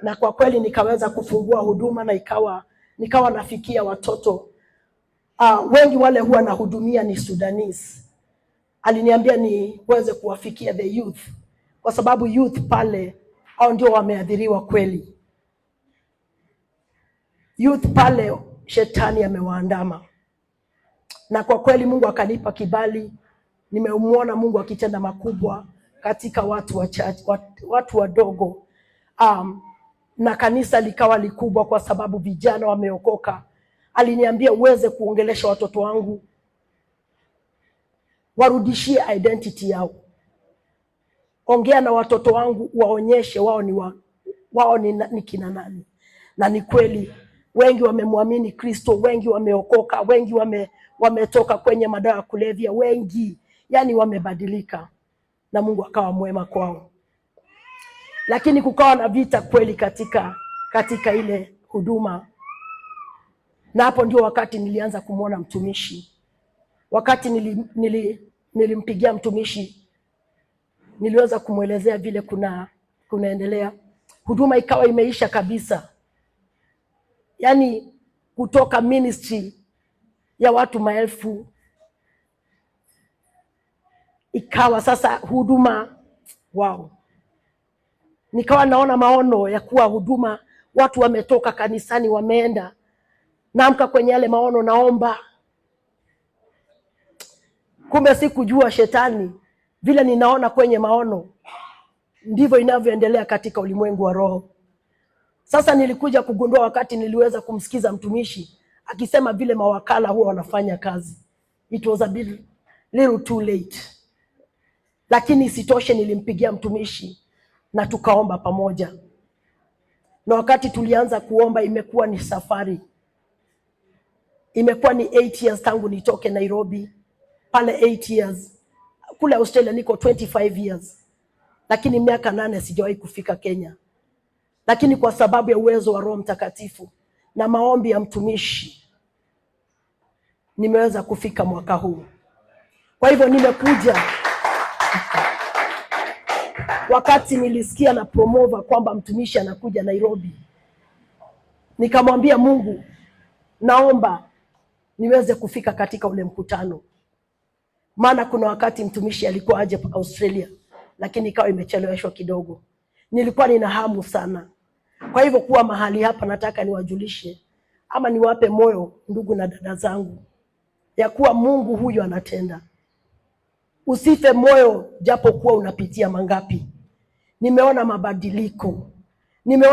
na kwa kweli nikaweza kufungua huduma na nikawa nafikia watoto. Wengi wale huwa nahudumia ni Sudanese. Aliniambia niweze kuwafikia the youth, kwa sababu youth pale hao ndio wameadhiriwa kweli. Youth pale shetani amewaandama, na kwa kweli Mungu akanipa kibali. Nimemuona Mungu akitenda makubwa katika watu wachache, watu wadogo. Na kanisa likawa likubwa kwa sababu vijana wameokoka. Aliniambia uweze kuongelesha watoto wangu, warudishie identity yao. Ongea na watoto wangu, waonyeshe wao ni kina nani. Na ni kweli wengi wamemwamini Kristo, wengi wameokoka, wengi wametoka kwenye madawa ya kulevya, wengi yani wamebadilika, na Mungu akawa mwema kwao. Lakini kukawa na vita kweli katika ile huduma. Na hapo ndio wakati nilianza kumwona mtumishi. Wakati nilimpigia mtumishi, niliweza kumwelezea vile kunaendelea. Huduma ikawa imeisha kabisa. Yani kutoka ministry ya watu maelfu, ikawa sasa huduma, wow. Nikawa naona maono ya kuwa huduma, watu wametoka kanisani wameenda. Naamka kwenye yale maono naomba. Kumbe sikujua shetani vile ninaona kwenye maono ndivyo inavyoendelea katika ulimwengu wa roho. Sasa nilikuja kugundua wakati niliweza kumsikiza mtumishi akisema vile mawakala huwa wanafanya kazi. It was a little too late. Lakini isitoshe nilimpigia mtumishi na tukaomba pamoja. Na wakati tulianza kuomba, imekuwa ni safari. Imekuwa ni 8 years tangu nitoke Nairobi. Pale 8 years. Kule Australia niko 25 years. Lakini miaka 8 sijawahi kufika Kenya. Lakini kwa sababu ya uwezo wa Roho Mtakatifu na maombi ya mtumishi, nimeweza kufika mwaka huu. Kwa hivyo nimekuja. Wakati nilisikia na promova kwamba mtumishi anakuja Nairobi, nikamwambia Mungu, naomba niweze kufika katika ule mkutano. Maana kuna wakati mtumishi alikuwa aje Australia, lakini ikawa imecheleweshwa kidogo. Nilikuwa nina hamu sana. Kwa hivyo kuwa mahali hapa, nataka niwajulishe ama niwape moyo ndugu na dada zangu ya kuwa Mungu huyu anatenda. Usife moyo japo kuwa unapitia mangapi. Nimeona mabadiliko.